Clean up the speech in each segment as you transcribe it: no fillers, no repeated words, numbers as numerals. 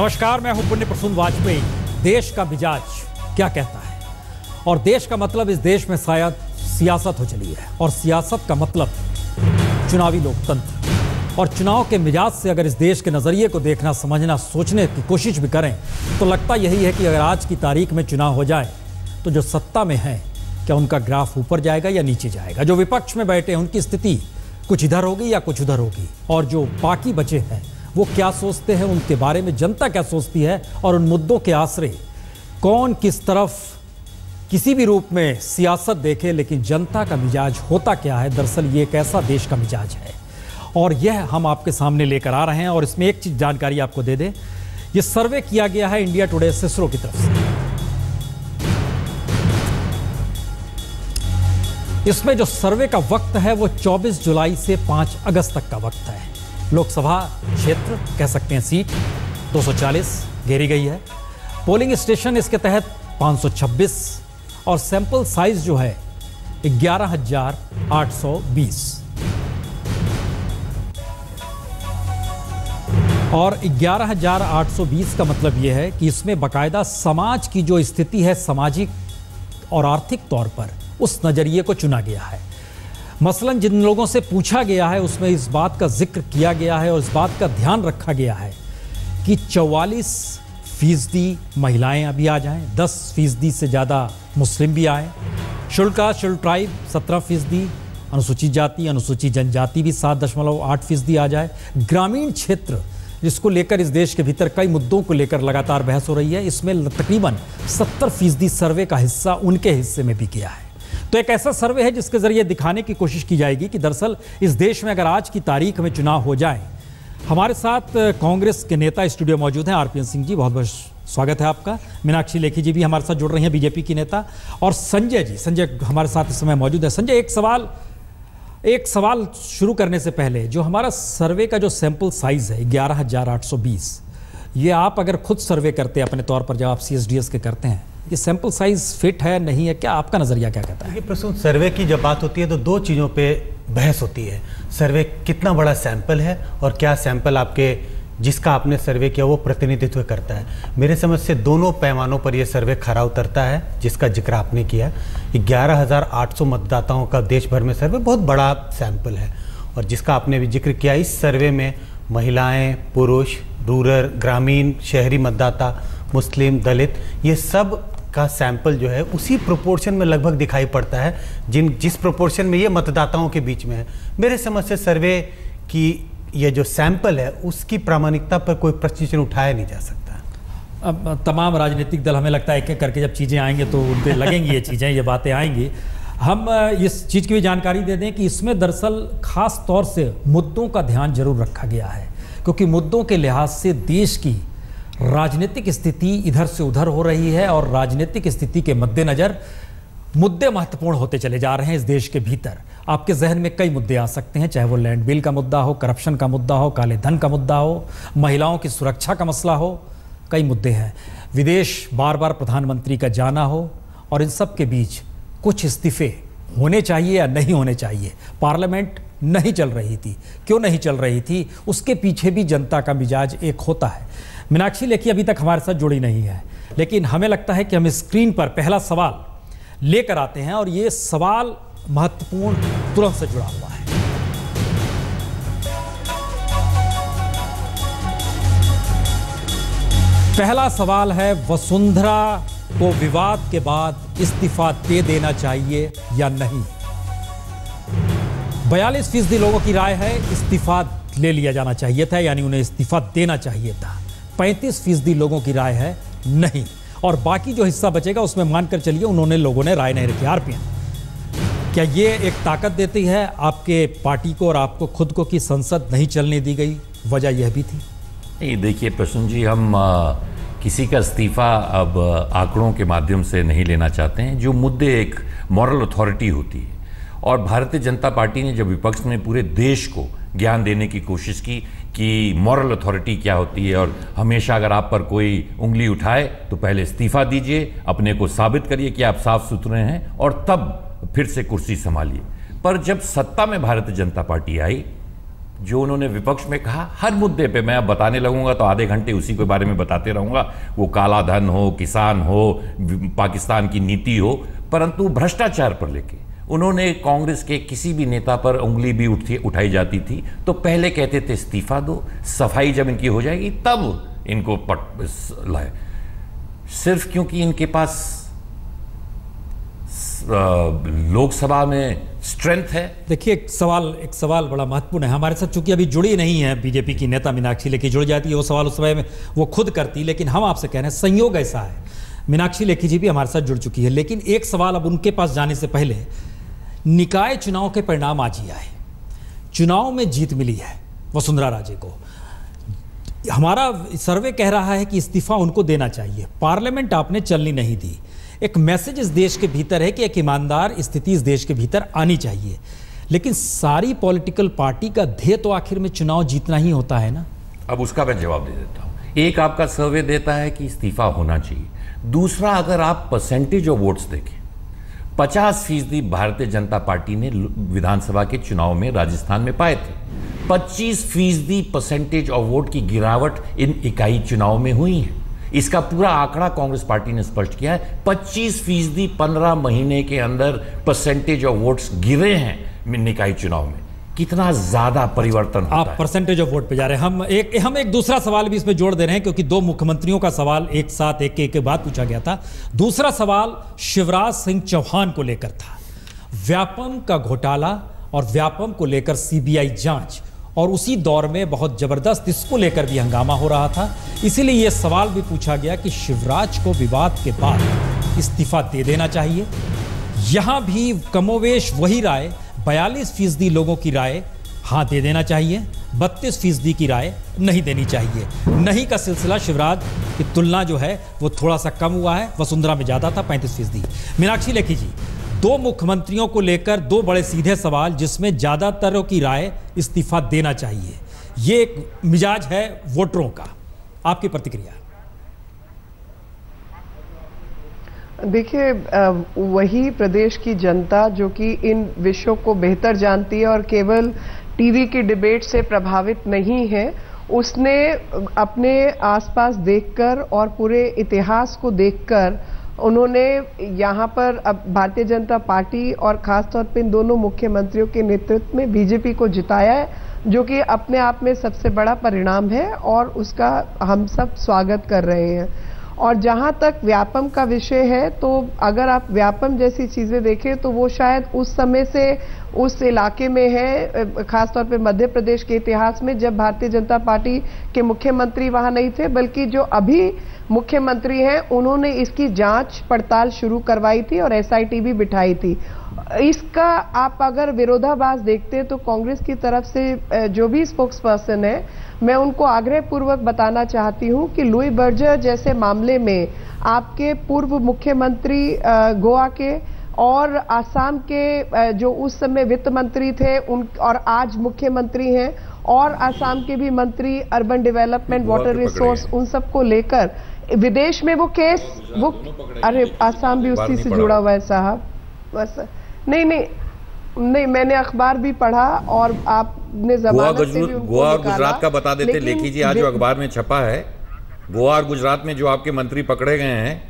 नमस्कार, मैं हूं पुण्य प्रसून वाजपेयी। देश का मिजाज क्या कहता है, और देश का मतलब इस देश में शायद सियासत हो चली है, और सियासत का मतलब चुनावी लोकतंत्र। और चुनाव के मिजाज से अगर इस देश के नज़रिए को देखना, समझना, सोचने की कोशिश भी करें तो लगता यही है कि अगर आज की तारीख में चुनाव हो जाए तो जो सत्ता में है क्या उनका ग्राफ ऊपर जाएगा या नीचे जाएगा। जो विपक्ष में बैठे हैं उनकी स्थिति कुछ इधर होगी या कुछ उधर होगी, और जो बाकी बचे हैं वो क्या सोचते हैं, उनके बारे में जनता क्या सोचती है, और उन मुद्दों के आश्रय कौन किस तरफ किसी भी रूप में सियासत देखे, लेकिन जनता का मिजाज होता क्या है। दरअसल ये एक ऐसा देश का मिजाज है और यह हम आपके सामने लेकर आ रहे हैं। और इसमें एक चीज जानकारी आपको दे दें, ये सर्वे किया गया है इंडिया टुडे सिसरो की तरफ से। इसमें जो सर्वे का वक्त है वो 24 जुलाई से 5 अगस्त तक का वक्त है। लोकसभा क्षेत्र कह सकते हैं सीट 240 घेरी गई है। पोलिंग स्टेशन इसके तहत 526 और सैंपल साइज जो है 11,820 और 11,820 का मतलब यह है कि इसमें बाकायदा समाज की जो स्थिति है, सामाजिक और आर्थिक तौर पर उस नजरिए को चुना गया है। मसलन जिन लोगों से पूछा गया है उसमें इस बात का जिक्र किया गया है और इस बात का ध्यान रखा गया है कि 44% महिलाएं अभी आ जाएं, 10% से ज़्यादा मुस्लिम भी आए, शुल्क ट्राइब 17%, अनुसूचित जाति, अनुसूचित जनजाति भी 7.8% आ जाए। ग्रामीण क्षेत्र जिसको लेकर इस देश के भीतर कई मुद्दों को लेकर लगातार बहस हो रही है, इसमें तकरीबन 70% सर्वे का हिस्सा उनके हिस्से में भी गया है। तो एक ऐसा सर्वे है जिसके जरिए दिखाने की कोशिश की जाएगी कि दरअसल इस देश में अगर आज की तारीख में चुनाव हो जाए। हमारे साथ कांग्रेस के नेता स्टूडियो मौजूद हैं। आरपीएन सिंह जी, बहुत बहुत स्वागत है आपका। मीनाक्षी लेखी जी भी हमारे साथ जुड़ रही हैं, बीजेपी की नेता। और संजय जी, संजय हमारे साथ इस समय मौजूद है। संजय, एक सवाल शुरू करने से पहले, जो हमारा सर्वे का जो सैंपल साइज है 11,820, ये आप अगर खुद सर्वे करते हैं अपने तौर पर, जब आप CSDS के करते हैं, ये सैंपल साइज फिट है नहीं है, क्या आपका नजरिया क्या कहता है? प्रसून, सर्वे की जब बात होती है तो दो चीज़ों पे बहस होती है। सर्वे कितना बड़ा सैंपल है और क्या सैंपल आपके जिसका आपने सर्वे किया वो प्रतिनिधित्व करता है। मेरे समझ से दोनों पैमानों पर यह सर्वे खरा उतरता है जिसका जिक्र आपने किया। 11,800 मतदाताओं का देश भर में सर्वे बहुत बड़ा सैंपल है, और जिसका आपने भी जिक्र किया, इस सर्वे में महिलाएं, पुरुष, रूरल, ग्रामीण, शहरी मतदाता, मुस्लिम, दलित, ये सब का सैंपल जो है उसी प्रोपोर्शन में लगभग दिखाई पड़ता है जिस प्रोपोर्शन में ये मतदाताओं के बीच में है। मेरे समझ से सर्वे की ये जो सैंपल है उसकी प्रामाणिकता पर कोई प्रश्न चिन्ह उठाया नहीं जा सकता। अब तमाम राजनीतिक दल, हमें लगता है एक एक करके जब चीज़ें आएंगी तो उन पर लगेंगी ये चीज़ें, ये बातें आएंगी। हम इस चीज़ की भी जानकारी दे दें कि इसमें दरअसल खास तौर से मुद्दों का ध्यान जरूर रखा गया है, क्योंकि मुद्दों के लिहाज से देश की राजनीतिक स्थिति इधर से उधर हो रही है, और राजनीतिक स्थिति के मद्देनज़र मुद्दे महत्वपूर्ण होते चले जा रहे हैं इस देश के भीतर। आपके जहन में कई मुद्दे आ सकते हैं, चाहे वो लैंड बिल का मुद्दा हो, करप्शन का मुद्दा हो, काले धन का मुद्दा हो, महिलाओं की सुरक्षा का मसला हो, कई मुद्दे हैं। विदेश बार बार प्रधानमंत्री का जाना हो, और इन सब के बीच कुछ इस्तीफे होने चाहिए या नहीं होने चाहिए। पार्लियामेंट नहीं चल रही थी, क्यों नहीं चल रही थी, उसके पीछे भी जनता का मिजाज एक होता है। मीनाक्षी लेखी अभी तक हमारे साथ जुड़ी नहीं है, लेकिन हमें लगता है कि हम स्क्रीन पर पहला सवाल लेकर आते हैं, और ये सवाल महत्वपूर्ण तुरंत से जुड़ा हुआ है। पहला सवाल है, वसुंधरा को विवाद के बाद इस्तीफा दे देना चाहिए या नहीं। 42% लोगों की राय है इस्तीफा ले लिया जाना चाहिए था, यानी उन्हें इस्तीफा देना चाहिए था। 35% लोगों की राय है नहीं, और बाकी जो हिस्सा बचेगा उसमें मानकर चलिए उन्होंने लोगों ने राय नहीं रखी। आरपीएन, क्या ये एक ताकत देती है आपके पार्टी को और आपको खुद को कि संसद नहीं चलने दी गई, वजह यह भी थी? नहीं, देखिए प्रसून जी, हम किसी का इस्तीफा अब आंकड़ों के माध्यम से नहीं लेना चाहते हैं। जो मुद्दे एक मॉरल अथॉरिटी होती है, और भारतीय जनता पार्टी ने जब विपक्ष में पूरे देश को ज्ञान देने की कोशिश की कि मॉरल अथॉरिटी क्या होती है, और हमेशा अगर आप पर कोई उंगली उठाए तो पहले इस्तीफा दीजिए, अपने को साबित करिए कि आप साफ सुथरे हैं, और तब फिर से कुर्सी संभालिए। पर जब सत्ता में भारतीय जनता पार्टी आई जो उन्होंने विपक्ष में कहा, हर मुद्दे पे मैं अब बताने लगूंगा तो आधे घंटे उसी के बारे में बताते रहूंगा, वो काला धन हो, किसान हो, पाकिस्तान की नीति हो, परंतु भ्रष्टाचार पर लेके उन्होंने कांग्रेस के किसी भी नेता पर उंगली भी उठाई जाती थी तो पहले कहते थे इस्तीफा दो, सफाई जब इनकी हो जाएगी तब इनको लाए। सिर्फ क्योंकि इनके पास लोकसभा में स्ट्रेंथ है। देखिए, एक सवाल बड़ा महत्वपूर्ण है। हमारे साथ चूंकि अभी जुड़ी नहीं है बीजेपी की नेता मीनाक्षी लेखी, जुड़ जाती है वो सवाल उस समय में वो खुद करती, लेकिन हम आपसे कह रहे हैं संयोग ऐसा है, मीनाक्षी लेखी जी भी हमारे साथ जुड़ चुकी है। लेकिन एक सवाल अब उनके पास जाने से पहले, निकाय चुनाव के परिणाम आज ही आए, चुनाव में जीत मिली है वसुंधरा राजे को। हमारा सर्वे कह रहा है कि इस्तीफा उनको देना चाहिए, पार्लियामेंट आपने चलनी नहीं दी। एक मैसेज इस देश के भीतर है कि एक ईमानदार स्थिति इस देश के भीतर आनी चाहिए, लेकिन सारी पॉलिटिकल पार्टी का ध्येय तो आखिर में चुनाव जीतना ही होता है ना। अब उसका मैं जवाब दे देता हूं। एक आपका सर्वे देता है कि इस्तीफा होना चाहिए, दूसरा अगर आप परसेंटेज ऑफ वोट्स देखें, 50% भारतीय जनता पार्टी ने विधानसभा के चुनाव में राजस्थान में पाए थे। 25% परसेंटेज ऑफ वोट की गिरावट इन इकाई चुनाव में हुई है। इसका पूरा आंकड़ा कांग्रेस पार्टी ने स्पष्ट किया है। 25% 15 महीने के अंदर परसेंटेज ऑफ वोट्स गिरे हैं निकाय चुनाव में। कितना ज्यादा परिवर्तन होता आप है। परसेंटेज ऑफ वोट पे जा रहे हैं। हम एक दूसरा सवाल भी इसमें जोड़ दे रहे हैं, क्योंकि दो मुख्यमंत्रियों का सवाल एक साथ एक के बाद पूछा गया था। दूसरा सवाल शिवराज सिंह चौहान को लेकर था, व्यापम का घोटाला और व्यापम को लेकर सीबीआई जांच, और उसी दौर में बहुत जबरदस्त इसको लेकर भी हंगामा हो रहा था। इसीलिए यह सवाल भी पूछा गया कि शिवराज को विवाद के बाद इस्तीफा दे देना चाहिए। यहां भी कमोवेश वही राय, 42% लोगों की राय हाँ दे देना चाहिए, 32% की राय नहीं देनी चाहिए। नहीं का सिलसिला शिवराज की तुलना जो है वो थोड़ा सा कम हुआ है, वसुंधरा में ज्यादा था 35%। मीनाक्षी लेखी जी, दो मुख्यमंत्रियों को लेकर दो बड़े सीधे सवाल जिसमें ज्यादातर की राय इस्तीफा देना चाहिए, ये एक मिजाज है वोटरों का, आपकी प्रतिक्रिया? देखिए, वही प्रदेश की जनता जो कि इन विषयों को बेहतर जानती है और केवल टीवी की डिबेट से प्रभावित नहीं है, उसने अपने आसपास देखकर और पूरे इतिहास को देखकर उन्होंने यहाँ पर अब भारतीय जनता पार्टी और खासतौर पे इन दोनों मुख्यमंत्रियों के नेतृत्व में बीजेपी को जिताया है, जो कि अपने आप में सबसे बड़ा परिणाम है और उसका हम सब स्वागत कर रहे हैं। और जहाँ तक व्यापम का विषय है, तो अगर आप व्यापम जैसी चीज़ें देखें तो वो शायद उस समय से उस इलाके में है, खासतौर पे मध्य प्रदेश के इतिहास में, जब भारतीय जनता पार्टी के मुख्यमंत्री वहाँ नहीं थे, बल्कि जो अभी मुख्यमंत्री हैं उन्होंने इसकी जांच पड़ताल शुरू करवाई थी और एसआईटी भी बिठाई थी। इसका आप अगर विरोधाभास देखते हैं तो कांग्रेस की तरफ से जो भी स्पोक्स पर्सन है, मैं उनको आग्रह पूर्वक बताना चाहती हूं कि लुई बर्जर जैसे मामले में आपके पूर्व मुख्यमंत्री गोवा के और आसाम के जो उस समय वित्त मंत्री थे उन और आज मुख्यमंत्री हैं, और आसाम के भी मंत्री अर्बन डेवलपमेंट, वाटर रिसोर्स, उन सबको लेकर विदेश में वो केस, वो अरे आसाम भी उसी से जुड़ा हुआ है साहब। बस नहीं, मैंने अखबार भी पढ़ा और आपने जमानत से भी उनको गोवा और गुजरात का बता देते लेखी जी, आज जो अखबार में छपा है, गोवा और गुजरात में जो आपके मंत्री पकड़े गए हैं,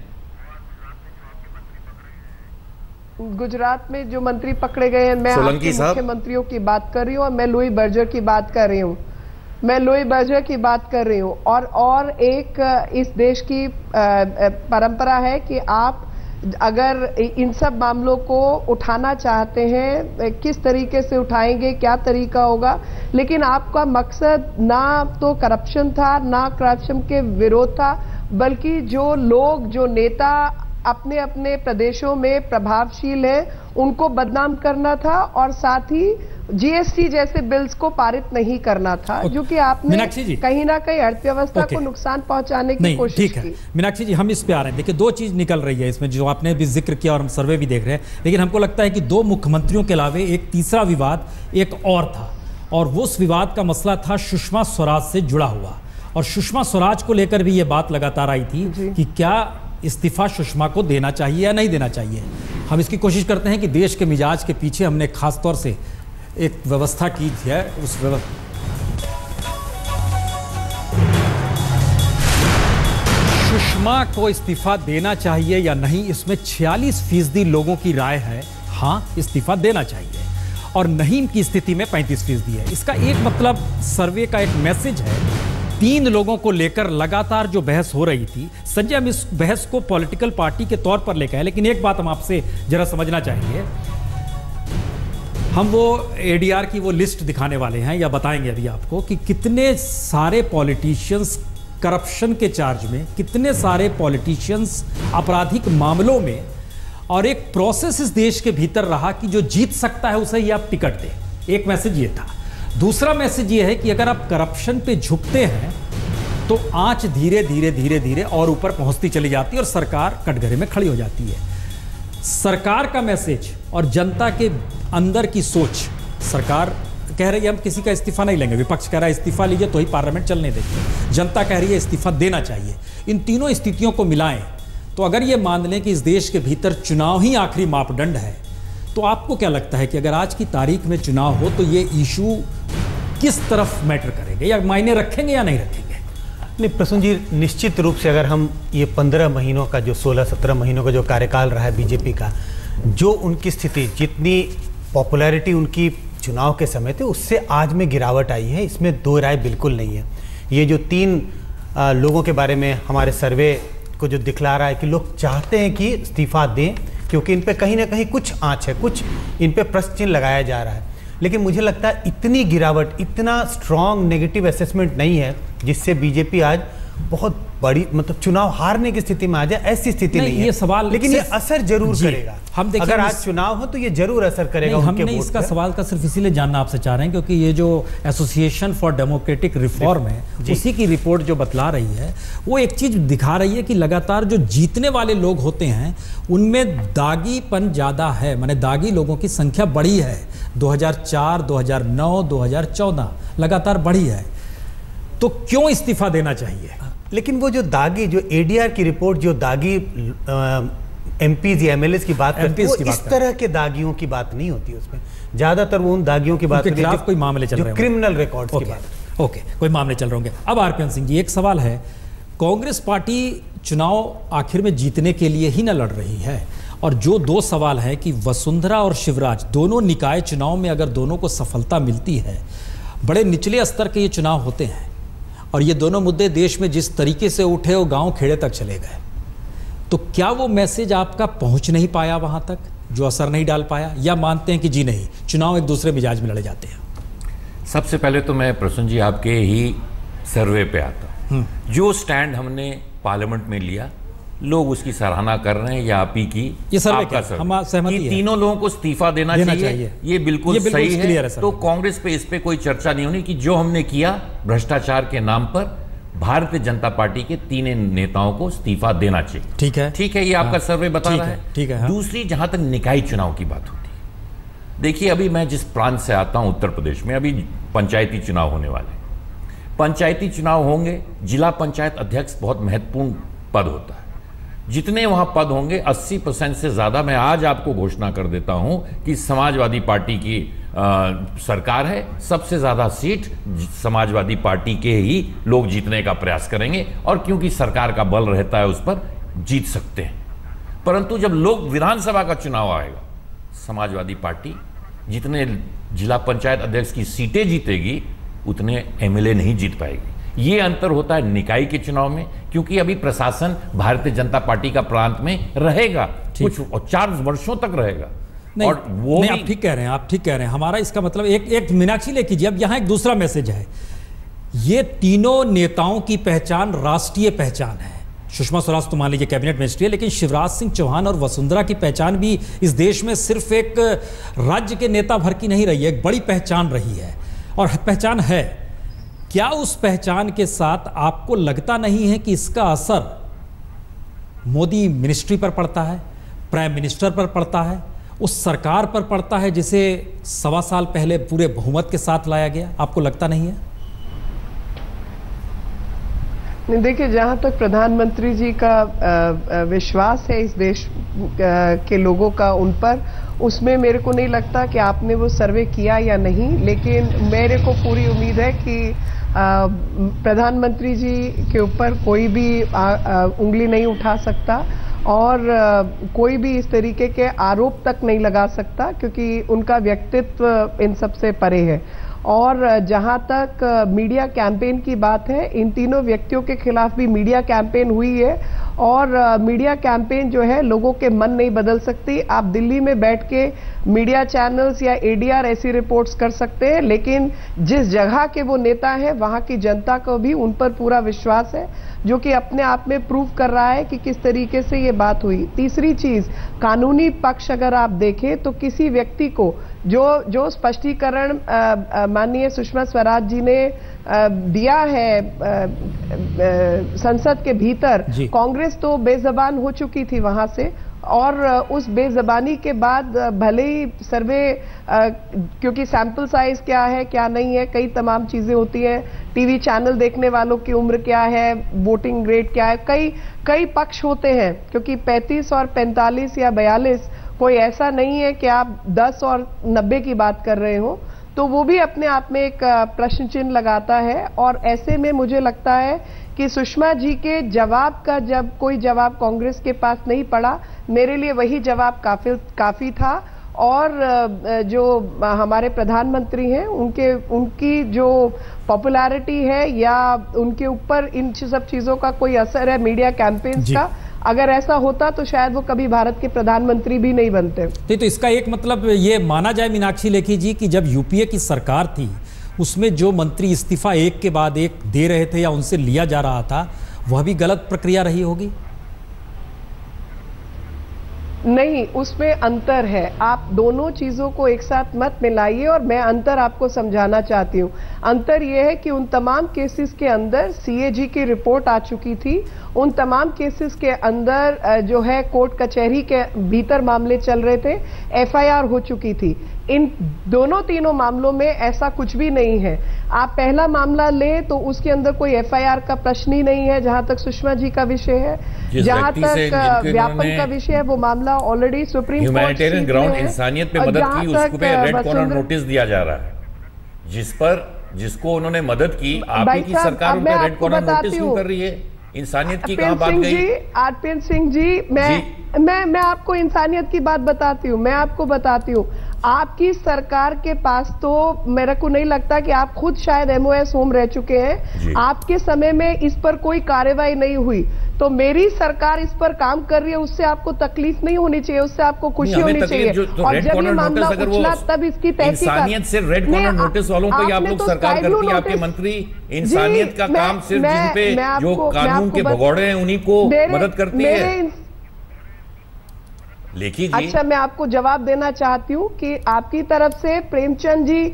गुजरात में जो मंत्री पकड़े गए हैं, मैं आपके मुख्यमंत्रियों की बात कर रही हूँ और मैं लुई बर्जर की बात कर रही हूँ, और एक इस देश की परंपरा है कि आप अगर इन सब मामलों को उठाना चाहते हैं, किस तरीके से उठाएंगे, क्या तरीका होगा, लेकिन आपका मकसद ना तो करप्शन था, ना करप्शन के विरोध था, बल्कि जो लोग, जो नेता अपने अपने प्रदेशों में प्रभावशील है उनको बदनाम करना था, और साथ ही जीएसटी जैसे बिल्स को पारित नहीं करना था, जो कि आपने कहीं ना कहीं अर्थव्यवस्था को नुकसान पहुंचाने की कोशिश की। मीनाक्षी जी, हम इस पे आ रहे हैं। देखिए, दो चीज निकल रही है इसमें, जो आपने भी जिक्र किया और हम सर्वे भी देख रहे हैं, लेकिन हमको लगता है कि दो मुख्यमंत्रियों के अलावे एक तीसरा विवाद एक और था, और वो उस विवाद का मसला था सुषमा स्वराज से जुड़ा हुआ। और सुषमा स्वराज को लेकर भी ये बात लगातार आई थी कि क्या इस्तीफा सुषमा को देना चाहिए या नहीं देना चाहिए। हम इसकी कोशिश करते हैं कि देश के मिजाज के पीछे हमने खास तौर से एक व्यवस्था की है, उस सुषमा को इस्तीफा देना चाहिए या नहीं, इसमें 46% लोगों की राय है हाँ इस्तीफा देना चाहिए, और नहीं की स्थिति में 35% है। इसका एक मतलब सर्वे का एक मैसेज है। 3 लोगों को लेकर लगातार जो बहस हो रही थी, संजय हम इस बहस को पॉलिटिकल पार्टी के तौर पर लेकर है, लेकिन एक बात हम आपसे जरा समझना चाहेंगे। हम वो एडीआर की वो लिस्ट दिखाने वाले हैं या बताएंगे अभी आपको कि कितने सारे पॉलिटिशियंस करप्शन के चार्ज में, कितने सारे पॉलिटिशियंस आपराधिक मामलों में, और एक प्रोसेस इस देश के भीतर रहा कि जो जीत सकता है उसे ही आप टिकट दें। एक मैसेज ये था। दूसरा मैसेज ये है कि अगर आप करप्शन पे झुकते हैं तो आंच धीरे धीरे धीरे धीरे और ऊपर पहुंचती चली जाती है और सरकार कटघरे में खड़ी हो जाती है। सरकार का मैसेज और जनता के अंदर की सोच, सरकार कह रही है हम किसी का इस्तीफा नहीं लेंगे, विपक्ष कह रहा है इस्तीफा लीजिए तो ही पार्लियामेंट चलने देंगे, जनता कह रही है इस्तीफा देना चाहिए। इन तीनों स्थितियों को मिलाएं तो अगर ये मान लें कि इस देश के भीतर चुनाव ही आखिरी मापदंड है, तो आपको क्या लगता है कि अगर आज की तारीख में चुनाव हो तो ये इशू किस तरफ मैटर करेंगे, या मायने रखेंगे या नहीं रखेंगे? नहीं प्रसून जी, निश्चित रूप से अगर हम ये 15 महीनों का जो 16-17 महीनों का जो कार्यकाल रहा है बीजेपी का, जो उनकी स्थिति, जितनी पॉपुलैरिटी उनकी चुनाव के समय थे उससे आज में गिरावट आई है, इसमें दो राय बिल्कुल नहीं है। ये जो 3 लोगों के बारे में हमारे सर्वे को जो दिखला रहा है कि लोग चाहते हैं कि इस्तीफा दें क्योंकि इन पे कहीं ना कहीं कुछ आंच है, कुछ इन पे प्रश्न चिन्ह लगाया जा रहा है, लेकिन मुझे लगता है इतनी गिरावट, इतना स्ट्रॉन्ग नेगेटिव असेसमेंट नहीं है जिससे बीजेपी आज बहुत बड़ी मतलब चुनाव हारने की स्थिति में आ जाए, ऐसी स्थिति नहीं है। ये सवाल लेकिन ये असर जरूर करेगा। हम देखिए अगर आज चुनाव हो तो ये जरूर असर करेगा उनके हमने इसका सवाल का सिर्फ इसीलिए जानना आपसे चाह रहे हैं क्योंकि ये जो एसोसिएशन फॉर डेमोक्रेटिक रिफॉर्म है उसी की रिपोर्ट जो बतला रही है वो एक चीज दिखा रही है कि लगातार जो जीतने वाले लोग होते हैं उनमें दागीपन ज्यादा है, माने दागी लोगों की संख्या बढ़ी है। 2004, 2009, 2014 लगातार बढ़ी है, तो क्यों इस्तीफा देना चाहिए? लेकिन वो जो दागी, जो एडीआर की रिपोर्ट जो दागी एमपीज या एमएलएस की बात करती है, वो इस तरह के दागियों की बात नहीं होती उसमें। ज्यादातर वो उन दागियों की बात करती है कोई मामले चल रहे हैं, क्रिमिनल रिकॉर्ड्स की बात। ओके, कोई मामले चल रहे होंगे। अब आरपीएन सिंह जी, एक सवाल है, कांग्रेस पार्टी चुनाव आखिर में जीतने के लिए ही ना लड़ रही है, और जो 2 सवाल है कि वसुंधरा और शिवराज दोनों निकाय चुनाव में अगर दोनों को सफलता मिलती है, बड़े निचले स्तर के ये चुनाव होते हैं और ये दोनों मुद्दे देश में जिस तरीके से उठे वो गांव खेड़े तक चले गए, तो क्या वो मैसेज आपका पहुंच नहीं पाया वहां तक, जो असर नहीं डाल पाया, या मानते हैं कि जी नहीं चुनाव एक दूसरे मिजाज में लड़े जाते हैं? सबसे पहले तो मैं प्रसून जी आपके ही सर्वे पे आता हूँ। जो स्टैंड हमने पार्लियामेंट में लिया, लोग उसकी सराहना कर रहे हैं या आप ही की, ये सर्वे क्या हम सहमति है? तीनों लोगों को इस्तीफा देना चाहिए, ये बिल्कुल सही है। तो कांग्रेस पे इस पे कोई चर्चा नहीं होनी कि जो हमने किया भ्रष्टाचार के नाम पर भारतीय जनता पार्टी के 3 नेताओं को इस्तीफा देना चाहिए। ठीक है, ठीक है, ये आपका सर्वे बता रहा है। ठीक है। दूसरी, जहां तक निकाय चुनाव की बात होती है, देखिए अभी मैं जिस प्रांत से आता हूं उत्तर प्रदेश में, अभी पंचायती चुनाव होने वाले। पंचायती चुनाव होंगे, जिला पंचायत अध्यक्ष बहुत महत्वपूर्ण पद होता है। जितने वहां पद होंगे 80% से ज्यादा, मैं आज आपको घोषणा कर देता हूं कि समाजवादी पार्टी की सरकार है, सबसे ज्यादा सीट समाजवादी पार्टी के ही लोग जीतने का प्रयास करेंगे, और क्योंकि सरकार का बल रहता है उस पर जीत सकते हैं। परंतु जब लोग विधानसभा का चुनाव आएगा, समाजवादी पार्टी जितने जिला पंचायत अध्यक्ष की सीटें जीतेगी उतने एमएलए नहीं जीत पाएगी। ये अंतर होता है निकाय के चुनाव में, क्योंकि अभी प्रशासन भारतीय जनता पार्टी का प्रांत में रहेगा, कुछ 4 वर्षों तक रहेगा। नहीं, और वो नहीं, आप ठीक कह रहे हैं, आप ठीक कह रहे हैं। हमारा इसका मतलब एक मीनाक्षी ले कीजिए। अब यहाँ एक दूसरा मैसेज है, ये तीनों नेताओं की पहचान राष्ट्रीय पहचान है। सुषमा स्वराज तो मान लीजिए कैबिनेट मिनिस्ट्री है, लेकिन शिवराज सिंह चौहान और वसुंधरा की पहचान भी इस देश में सिर्फ एक राज्य के नेता भर की नहीं रही है, एक बड़ी पहचान रही है और पहचान है। क्या उस पहचान के साथ आपको लगता नहीं है कि इसका असर मोदी मिनिस्ट्री पर पड़ता है, प्राइम मिनिस्टर पर पड़ता है, उस सरकार पर पड़ता है जिसे 1.25 साल पहले पूरे बहुमत के साथ लाया गया? आपको लगता नहीं है? नहीं, देखिए, जहां तक प्रधानमंत्री जी का विश्वास है इस देश के लोगों का उन पर, उसमें मेरे को नहीं लगता कि आपने वो सर्वे किया या नहीं, लेकिन मेरे को पूरी उम्मीद है कि प्रधानमंत्री जी के ऊपर कोई भी उंगली नहीं उठा सकता और कोई भी इस तरीके के आरोप तक नहीं लगा सकता, क्योंकि उनका व्यक्तित्व इन सब से परे है। और जहां तक मीडिया कैंपेन की बात है, इन तीनों व्यक्तियों के खिलाफ भी मीडिया कैंपेन हुई है और मीडिया कैंपेन जो है लोगों के मन नहीं बदल सकती। आप दिल्ली में बैठ के मीडिया चैनल्स या एडीआर ऐसी रिपोर्ट्स कर सकते हैं, लेकिन जिस जगह के वो नेता हैं वहां की जनता को भी उन पर पूरा विश्वास है, जो कि अपने आप में प्रूव कर रहा है कि किस तरीके से ये बात हुई। तीसरी चीज, कानूनी पक्ष अगर आप देखें तो किसी व्यक्ति को जो स्पष्टीकरण माननीय सुषमा स्वराज जी ने दिया है संसद के भीतर, कांग्रेस तो बेजबान हो चुकी थी वहां से, और उस बेजबानी के बाद भले ही सर्वे, क्योंकि सैंपल साइज क्या है क्या नहीं है, कई तमाम चीजें होती हैं, टीवी चैनल देखने वालों की उम्र क्या है, वोटिंग रेट क्या है, कई पक्ष होते हैं, क्योंकि 35 और 45 या 42 कोई ऐसा नहीं है कि आप 10 और 90 की बात कर रहे हो, तो वो भी अपने आप में एक प्रश्न चिन्ह लगाता है। और ऐसे में मुझे लगता है कि सुषमा जी के जवाब का जब कोई जवाब कांग्रेस के पास नहीं पड़ा, मेरे लिए वही जवाब काफी था। और जो हमारे प्रधानमंत्री हैं उनकी जो पॉपुलैरिटी है या उनके ऊपर इन सब चीजों का कोई असर है मीडिया कैंपेन्स का, अगर ऐसा होता तो शायद वो कभी भारत के प्रधानमंत्री भी नहीं बनते। तो इसका एक मतलब ये माना जाए मीनाक्षी लेखी जी कि जब यूपीए की सरकार थी उसमें जो मंत्री इस्तीफा एक के बाद एक दे रहे थे या उनसे लिया जा रहा था, वह भी गलत प्रक्रिया रही होगी? नहीं, उसमें अंतर है। आप दोनों चीजों को एक साथ मत मिलाइए और मैं अंतर आपको समझाना चाहती हूँ। अंतर यह है कि उन तमाम केसेस के अंदर सीएजी की रिपोर्ट आ चुकी थी, उन तमाम केसेस के अंदर जो है कोर्ट कचहरी के भीतर मामले चल रहे थे, एफआईआर हो चुकी थी। इन दोनों तीनों मामलों में ऐसा कुछ भी नहीं है। आप पहला मामला ले तो उसके अंदर कोई एफआईआर का प्रश्न ही नहीं है जहां तक सुषमा जी का विषय है। जहां तक व्यापम का विषय है वो मामला already supreme court humanitarian ground इंसानियत पे मदद की, उसको पे रेड कॉर्नर नोटिस दिया जा रहा है, जिसको उन्होंने मदद की, आपकी की सरकार उन पे रेड कॉर्नर नोटिस क्यों कर रही है? इंसानियत की कहां बात गई? आरपीएन सिंह जी, मैं आपको इंसानियत की बात बताती हूँ, मैं आपको बताती हूँ। आपकी सरकार के पास तो मेरे को नहीं लगता कि आप खुद शायद एमओएस होम रह चुके हैं, आपके समय में इस पर कोई कार्रवाई नहीं हुई, तो मेरी सरकार इस पर काम कर रही है, उससे आपको तकलीफ नहीं होनी चाहिए, उससे आपको खुशी होनी चाहिए। और जब ये मामला उछला तब इसकी तहकीकात। इंसानियत से रेड कॉर्नर नोटिस वालों पे आप लोग सरकार करती है, आपके मंत्री इंसानियत का काम सिर्फ जिन पे जो कानून के भगौड़े हैं उन्हीं को मदद करती है। लेखी जी, अच्छा, मैं आपको जवाब देना चाहती हूँ कि आपकी तरफ से प्रेमचंद जी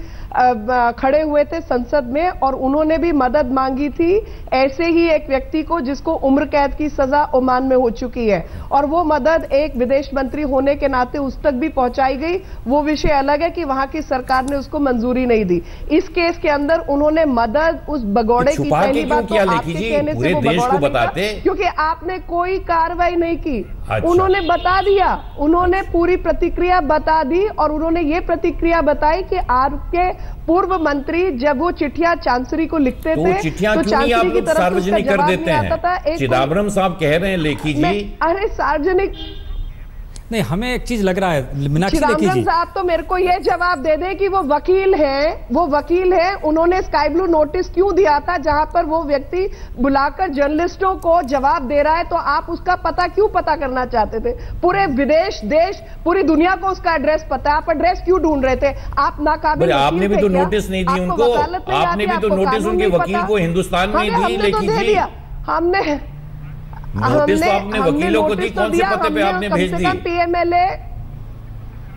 खड़े हुए थे संसद में और उन्होंने भी मदद मांगी थी ऐसे ही एक व्यक्ति को जिसको उम्र कैद की सजा ओमान में हो चुकी है, और वो मदद एक विदेश मंत्री होने के नाते उस तक भी पहुंचाई गई। वो विषय अलग है कि वहां की सरकार ने उसको मंजूरी नहीं दी। इस केस के अंदर उन्होंने मदद उस भगौड़े की, पहली बात तो आपके कहने से वो भगौड़ा नहीं, क्योंकि आपने कोई कार्रवाई नहीं की। उन्होंने बता दिया, उन्होंने पूरी प्रतिक्रिया बता दी और उन्होंने ये प्रतिक्रिया बताई कि आपके पूर्व मंत्री जब वो चिट्ठियां चांसरी को लिखते थे तो चांसरी की तरफ सार्वजनिक कर देते हैं। चिदम्बरम साहब कह रहे हैं लेखी जी, अरे सार्वजनिक नहीं, हमें एक चीज लग रहा है मीनाक्षी लेखी जी, साहब तो मेरे को यह जवाब दे दे कि वो वकील है, उन्होंने स्काई ब्लू नोटिस क्यों दिया था जहां पर वो व्यक्ति बुलाकर जर्नलिस्टों को जवाब दे रहा है, तो आप उसका पता क्यों पता करना चाहते थे? पूरे विदेश, देश, पूरी दुनिया को उसका एड्रेस पता है, आप एड्रेस क्यों ढूंढ रहे थे? आप नाकाबिल, आपने भी तो नोटिस नहीं दी उनको, आपने भी तो नोटिस उनके वकील को हिंदुस्तान में दी लेखी जी। हमने नोटिस तो आपने वकीलों को दी, कौन से पते पे आपने भेज दी?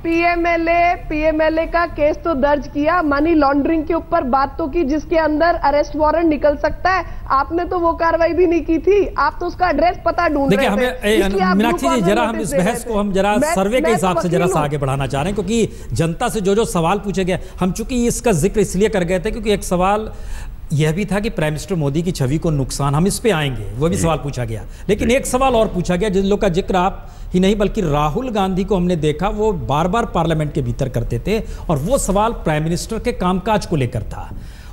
पीएमएलए का केस तो दर्ज किया, मनी लॉन्ड्रिंग के ऊपर बात तो की जिसके अंदर अरेस्ट वारंट निकल सकता है। आपने तो वो कार्रवाई भी नहीं की थी, आप तो उसका एड्रेस पता ढूंढ रहे थे। मीनाक्षी जी, जरा हम इस बहस को हम जरा सर्वे के हिसाब से जरा सा आगे बढ़ाना चाह रहे हैं, क्योंकि जनता से जो सवाल पूछे गए, हम चूंकि इसका जिक्र इसलिए कर गए थे क्योंकि एक सवाल यह भी था कि प्राइम मिनिस्टर मोदी की छवि को नुकसान, हम इस पे आएंगे, वो भी सवाल पूछा गया। लेकिन एक सवाल और पूछा गया जिन लोग का जिक्र आप ही नहीं बल्कि राहुल गांधी को हमने देखा वो बार बार पार्लियामेंट के भीतर करते थे, और वो सवाल प्राइम मिनिस्टर के कामकाज को लेकर था।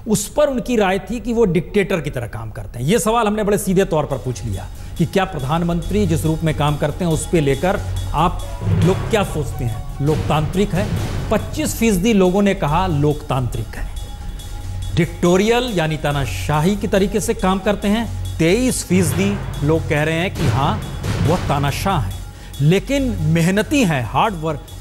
उस पर उनकी राय थी कि वो डिक्टेटर की तरह काम करते हैं। ये सवाल हमने बड़े सीधे तौर पर पूछ लिया कि क्या प्रधानमंत्री जिस रूप में काम करते हैं उस पे लेकर आप लोग क्या सोचते हैं, लोकतांत्रिक है? 25% लोगों ने कहा लोकतांत्रिक है। डिक्टोरियल यानी तानाशाही के तरीके से काम करते हैं 23% लोग कह रहे हैं कि हाँ वह तानाशाह है, लेकिन मेहनती हैं, हार्ड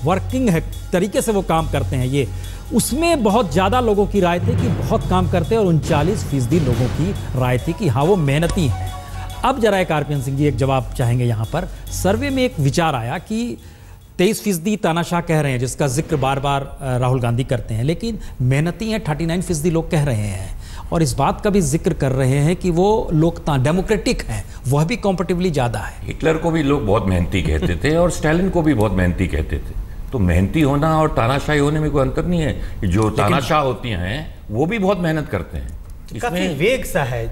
वर्किंग है तरीके से वो काम करते हैं। ये उसमें बहुत ज़्यादा लोगों की राय थी कि बहुत काम करते हैं, और 39% लोगों की राय थी कि हाँ वो मेहनती हैं। अब जरा एक आरपीएन सिंह जी एक जवाब चाहेंगे यहाँ पर। सर्वे में एक विचार आया कि 23% तानाशाह कह रहे हैं, जिसका जिक्र बार बार राहुल गांधी करते हैं, लेकिन मेहनती हैं 39% लोग कह रहे हैं, और इस बात का भी जिक्र कर रहे हैं कि वो डेमोक्रेटिक हैं, वह भी कॉम्पेटिवली ज़्यादा है। हिटलर को भी लोग बहुत मेहनती कहते थे और स्टालिन को भी बहुत मेहनती कहते थे। तो मेहनती होना और तानाशाही होने में कोई अंतर नहीं है। जो तानाशाह होती हैं वो भी बहुत मेहनत करते हैं। काफी वेग सा है।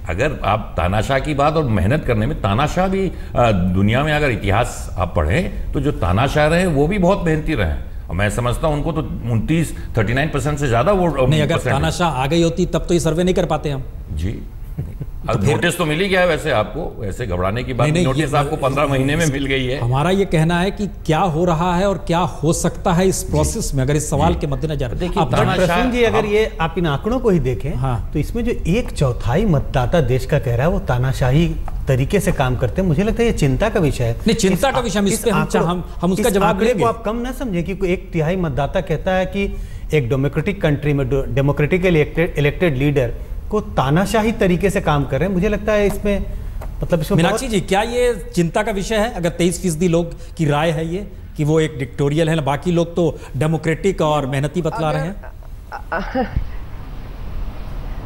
अगर आप तानाशाह की बात और मेहनत करने में, तानाशाह भी दुनिया में अगर इतिहास आप पढ़ें तो जो तानाशाह रहे वो भी बहुत मेहनती रहे, और मैं समझता हूं उनको तो 39% से ज्यादा वोट नहीं। अगर तानाशाह आ गई होती तब तो ये सर्वे नहीं कर पाते हम जी। अब नोटिस तो मिल ही गया है, वैसे आपको वैसे घबराने की बात नहीं, नोटिस आपको 15 महीने में मिल गई है। हमारा ये कहना है कि क्या हो रहा है और क्या हो सकता है इस प्रोसेस में, अगर इस सवाल के मद्देनजर देखिए प्रसून जी, अगर ये आप इन आंकड़ों को ही देखें तो इसमें जो 1/4 मतदाता देश का कह रहा है वो तानाशाही तरीके से काम करते हैं। मुझे लगता है ये चिंता का विषय है। नहीं, चिंता का विषय हम उसका जवाब देंगे। आप कम ना समझे कि 1/3 मतदाता कहता है कि एक डेमोक्रेटिक कंट्री में डेमोक्रेटिकली इलेक्टेड लीडर को तानाशाही तरीके से काम कर रहे हैं। मुझे लगता है इसमें मतलब इसमें मीनाक्षी जी, क्या ये चिंता का विषय है? अगर 23% लोग की राय है ये कि वो एक डिक्टोरियल है, बाकी लोग तो डेमोक्रेटिक और मेहनती बतला रहे हैं।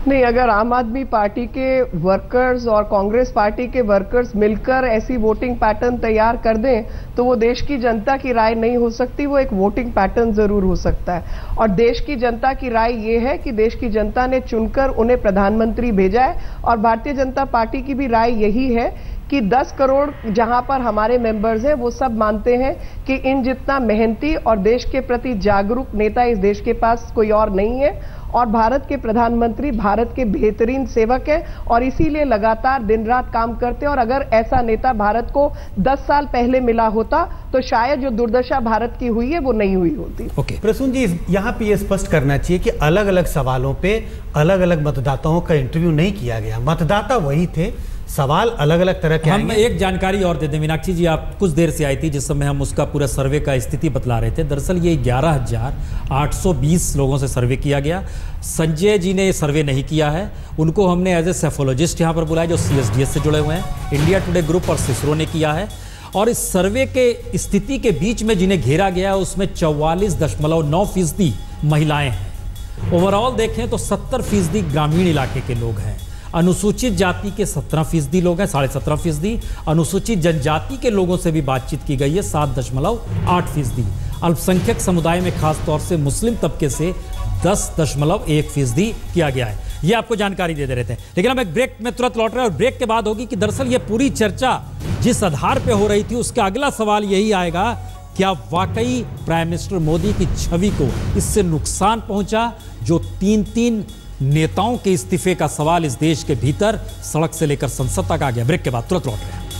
नहीं, अगर आम आदमी पार्टी के वर्कर्स और कांग्रेस पार्टी के वर्कर्स मिलकर ऐसी वोटिंग पैटर्न तैयार कर दें तो वो देश की जनता की राय नहीं हो सकती, वो एक वोटिंग पैटर्न जरूर हो सकता है। और देश की जनता की राय ये है कि देश की जनता ने चुनकर उन्हें प्रधानमंत्री भेजा है, और भारतीय जनता पार्टी की भी राय यही है कि 10 करोड़ जहां पर हमारे मेंबर्स हैं वो सब मानते हैं कि इन जितना मेहनती और देश के प्रति जागरूक नेता इस देश के पास कोई और नहीं है, और भारत के प्रधानमंत्री भारत के बेहतरीन सेवक हैं और इसीलिए लगातार दिन रात काम करते हैं। और अगर ऐसा नेता भारत को 10 साल पहले मिला होता तो शायद जो दुर्दशा भारत की हुई है वो नहीं हुई होती। प्रसून जी, यहाँ पे ये स्पष्ट करना चाहिए कि अलग अलग सवालों पे अलग अलग मतदाताओं का इंटरव्यू नहीं किया गया, मतदाता वही थे, सवाल अलग अलग तरह के। हम एक जानकारी और दे दें मीनाक्षी जी, आप कुछ देर से आई थी जिस समय हम उसका पूरा सर्वे का स्थिति बतला रहे थे। दरअसल ये 11,820 लोगों से सर्वे किया गया। संजय जी ने ये सर्वे नहीं किया है, उनको हमने एज ए सेफोलॉजिस्ट यहाँ पर बुलाया जो CSDS से जुड़े हुए हैं, इंडिया टुडे ग्रुप और सिसरो ने किया है। और इस सर्वे के स्थिति के बीच में जिन्हें घेरा गया है उसमें 44.9% महिलाएं हैं। ओवरऑल देखें तो 70% ग्रामीण इलाके के लोग हैं। अनुसूचित जाति के 17% लोग हैं, 17.5%। अनुसूचित जनजाति के लोगों से भी बातचीत की गई है, 7.8%। अल्पसंख्यक समुदाय में खास तौर से मुस्लिम तबके से 10.1% किया गया है। ये आपको जानकारी दे रहे थे, लेकिन हम एक ब्रेक में तुरंत लौट रहे हैं और ब्रेक के बाद होगी कि दरअसल ये पूरी चर्चा जिस आधार पे हो रही थी उसका अगला सवाल यही आएगा, क्या वाकई प्राइम मिनिस्टर मोदी की छवि को इससे नुकसान पहुंचा जो 3 नेताओं के इस्तीफे का सवाल इस देश के भीतर सड़क से लेकर संसद तक आ गया। ब्रेक के बाद तुरंत लौट रहे हैं।